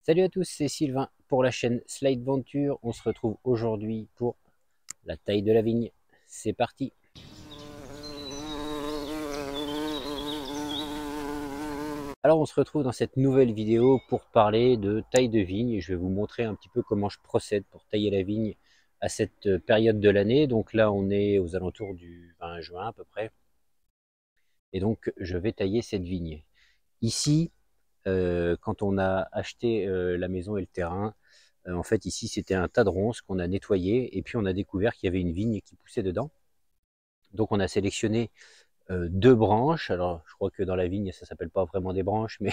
Salut à tous, c'est Sylvain pour la chaîne Slide Venture. On se retrouve aujourd'hui pour la taille de la vigne. C'est parti. Alors on se retrouve dans cette nouvelle vidéo pour parler de taille de vigne. Je vais vous montrer un petit peu comment je procède pour tailler la vigne à cette période de l'année. Donc là on est aux alentours du 20 juin à peu près. Et donc je vais tailler cette vigne. Ici, quand on a acheté la maison et le terrain, en fait, ici, c'était un tas de ronces qu'on a nettoyé et puis on a découvert qu'il y avait une vigne qui poussait dedans. Donc, on a sélectionné deux branches. Alors, je crois que dans la vigne, ça s'appelle pas vraiment des branches, mais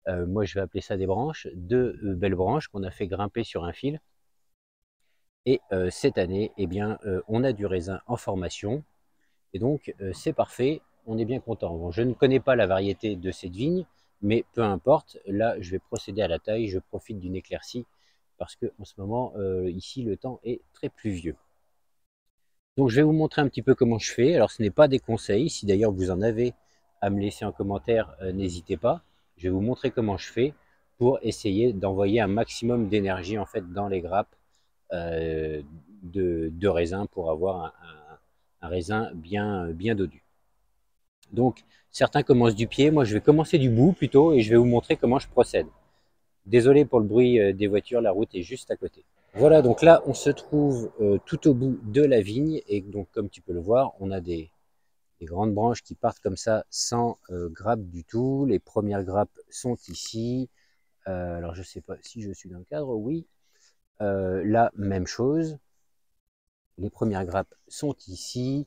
moi, je vais appeler ça des branches. Deux belles branches qu'on a fait grimper sur un fil. Et cette année, eh bien, on a du raisin en formation. Et donc, c'est parfait. On est bien content. Bon, je ne connais pas la variété de cette vigne, mais peu importe. Là, je vais procéder à la taille. Je profite d'une éclaircie parce que en ce moment, ici, le temps est très pluvieux. Donc, je vais vous montrer un petit peu comment je fais. Alors, ce n'est pas des conseils. Si d'ailleurs vous en avez à me laisser en commentaire, n'hésitez pas. Je vais vous montrer comment je fais pour essayer d'envoyer un maximum d'énergie en fait dans les grappes de raisin pour avoir un raisin bien dodu. Donc, certains commencent du pied. Moi, je vais commencer du bout plutôt et je vais vous montrer comment je procède. Désolé pour le bruit des voitures, la route est juste à côté. Voilà, donc là, on se trouve tout au bout de la vigne. Et donc, comme tu peux le voir, on a des grandes branches qui partent comme ça sans grappes du tout. Les premières grappes sont ici. Alors, je ne sais pas si je suis dans le cadre. Oui. Là, même chose. Les premières grappes sont ici.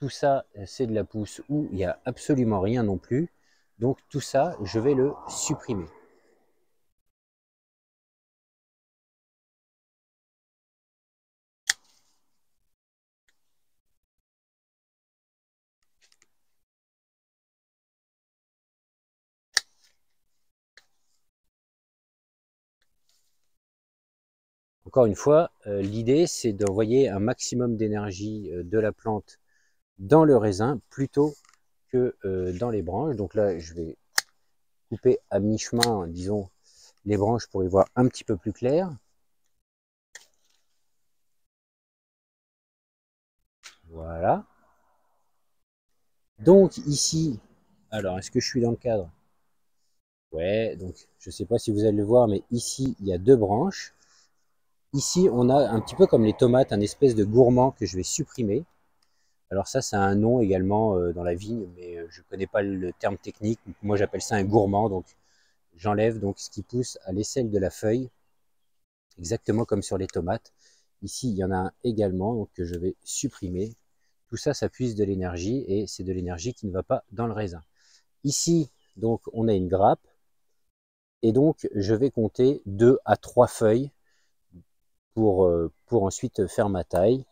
Tout ça, c'est de la pousse où il n'y a absolument rien non plus. Donc, tout ça, je vais le supprimer. Encore une fois, l'idée c'est d'envoyer un maximum d'énergie de la plante dans le raisin plutôt que dans les branches. Donc là, je vais couper à mi-chemin, disons, les branches pour y voir un petit peu plus clair. Voilà. Donc ici, alors est-ce que je suis dans le cadre? Ouais, donc je ne sais pas si vous allez le voir, mais ici, il y a deux branches. Ici, on a un petit peu comme les tomates, un espèce de gourmand que je vais supprimer. Alors ça, c'est un nom également dans la vigne, mais je ne connais pas le terme technique. Moi, j'appelle ça un gourmand. Donc, j'enlève donc ce qui pousse à l'aisselle de la feuille, exactement comme sur les tomates. Ici, il y en a un également donc, que je vais supprimer. Tout ça, ça puise de l'énergie et c'est de l'énergie qui ne va pas dans le raisin. Ici, donc, on a une grappe et donc, je vais compter 2 à 3 feuilles pour ensuite faire ma taille.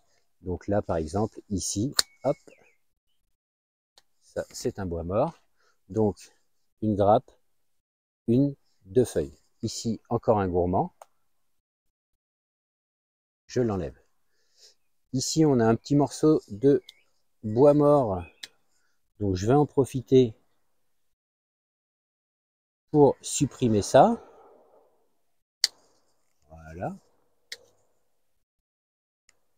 Donc là, par exemple, ici, hop, ça c'est un bois mort. Donc, une grappe, deux feuilles. Ici, encore un gourmand. Je l'enlève. Ici, on a un petit morceau de bois mort. Donc, je vais en profiter pour supprimer ça. Voilà.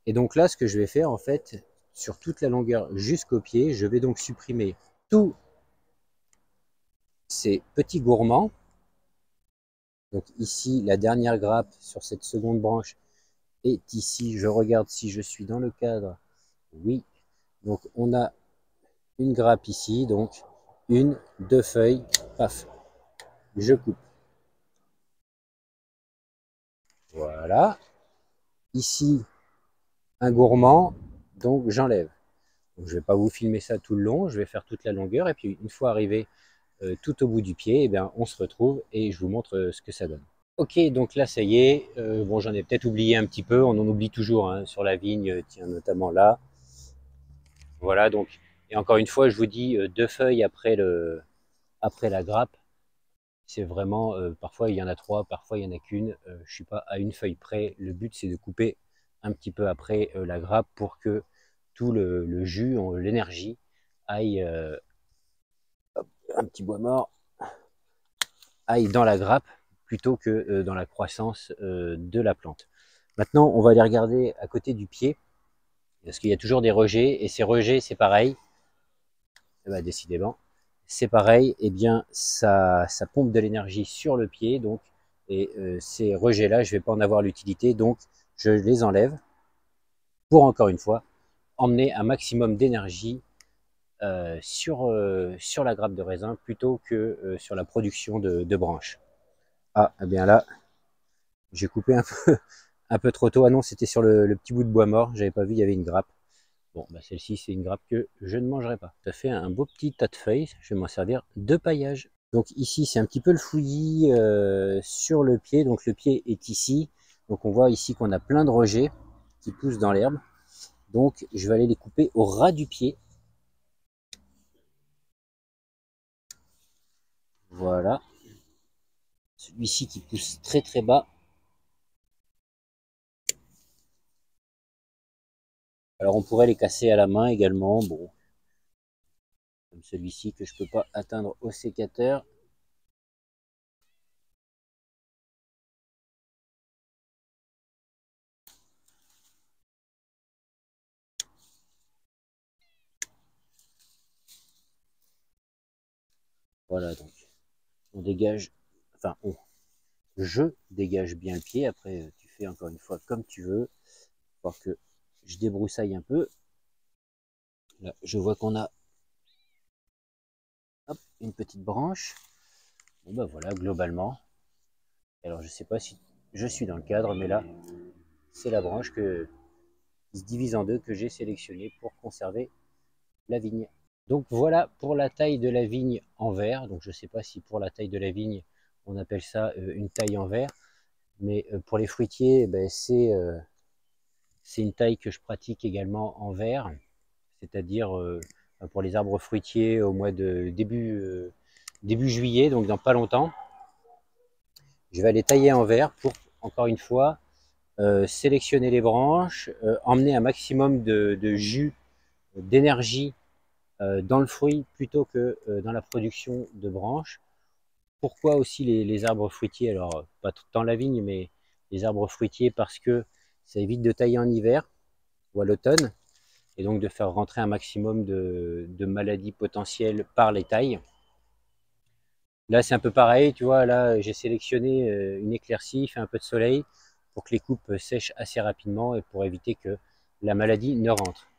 Et donc là, ce que je vais faire, en fait, sur toute la longueur jusqu'au pied, je vais donc supprimer tous ces petits gourmands. Donc ici, la dernière grappe sur cette seconde branche est ici. Je regarde si je suis dans le cadre. Oui. Donc on a une grappe ici, donc une, deux feuilles, paf, je coupe. Voilà. Ici, un gourmand, donc j'enlève. Je ne vais pas vous filmer ça tout le long, je vais faire toute la longueur et puis une fois arrivé tout au bout du pied, eh bien, on se retrouve et je vous montre ce que ça donne. Ok, donc là ça y est, bon j'en ai peut-être oublié un petit peu, on en oublie toujours hein, sur la vigne, tiens notamment là. Voilà donc, et encore une fois je vous dis deux feuilles après la grappe, c'est vraiment, parfois il y en a trois, parfois il n'y en a qu'une, je ne suis pas à une feuille près, le but c'est de couper un petit peu après la grappe pour que tout le jus, l'énergie aille, hop, un petit bois mort, aille dans la grappe plutôt que dans la croissance de la plante. Maintenant, on va aller regarder à côté du pied, parce qu'il y a toujours des rejets, et ces rejets, c'est pareil, eh ben, décidément, c'est pareil, et eh bien ça pompe de l'énergie sur le pied, donc, et ces rejets-là, je ne vais pas en avoir l'utilité, donc je les enlève pour, encore une fois, emmener un maximum d'énergie sur la grappe de raisin plutôt que sur la production de branches. Ah, eh bien là, j'ai coupé un peu trop tôt. Ah non, c'était sur le petit bout de bois mort, j'avais pas vu, il y avait une grappe. Bon, bah celle-ci, c'est une grappe que je ne mangerai pas. Ça fait un beau petit tas de feuilles, je vais m'en servir de paillage. Donc ici, c'est un petit peu le fouillis sur le pied, donc le pied est ici. Donc on voit ici qu'on a plein de rejets qui poussent dans l'herbe. Donc je vais aller les couper au ras du pied. Voilà. Celui-ci qui pousse très très bas. Alors on pourrait les casser à la main également, bon, comme celui-ci que je ne peux pas atteindre au sécateur. Voilà, donc on dégage, enfin je dégage bien le pied, après tu fais encore une fois comme tu veux, voir que je débroussaille un peu. Là, je vois qu'on a hop, une petite branche. Bon ben voilà, globalement. Alors je sais pas si je suis dans le cadre, mais là, c'est la branche qui se divise en deux que j'ai sélectionnée pour conserver la vigne. Donc voilà pour la taille de la vigne en verre. Donc je ne sais pas si pour la taille de la vigne, on appelle ça une taille en verre. Mais pour les fruitiers, ben, c'est une taille que je pratique également en verre. C'est-à-dire pour les arbres fruitiers au mois de début juillet, donc dans pas longtemps. Je vais aller tailler en verre pour, encore une fois, sélectionner les branches, emmener un maximum de jus, d'énergie dans le fruit plutôt que dans la production de branches. Pourquoi aussi les arbres fruitiers? Alors, pas tant la vigne, mais les arbres fruitiers parce que ça évite de tailler en hiver ou à l'automne et donc de faire rentrer un maximum de maladies potentielles par les tailles. Là, c'est un peu pareil, tu vois, là, j'ai sélectionné une éclaircie, il fait un peu de soleil pour que les coupes sèchent assez rapidement et pour éviter que la maladie ne rentre.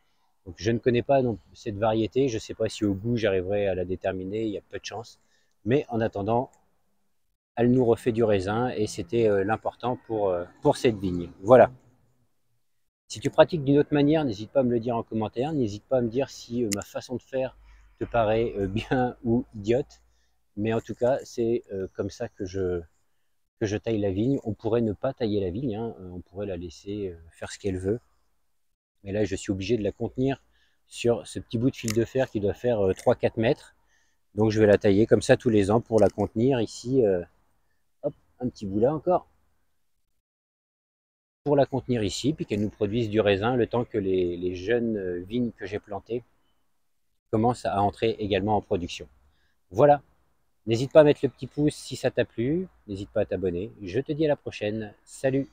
Donc, je ne connais pas donc, cette variété, je ne sais pas si au goût j'arriverai à la déterminer, il y a peu de chance. Mais en attendant, elle nous refait du raisin et c'était l'important pour cette vigne. Voilà. Si tu pratiques d'une autre manière, n'hésite pas à me le dire en commentaire, n'hésite pas à me dire si ma façon de faire te paraît bien ou idiote. Mais en tout cas, c'est comme ça que je taille la vigne. On pourrait ne pas tailler la vigne, hein, on pourrait la laisser faire ce qu'elle veut. Mais là, je suis obligé de la contenir sur ce petit bout de fil de fer qui doit faire 3-4 mètres. Donc je vais la tailler comme ça tous les ans pour la contenir ici. Hop, un petit bout là encore. Pour la contenir ici, puis qu'elle nous produise du raisin le temps que les jeunes vignes que j'ai plantées commencent à entrer également en production. Voilà. N'hésite pas à mettre le petit pouce si ça t'a plu. N'hésite pas à t'abonner. Je te dis à la prochaine. Salut!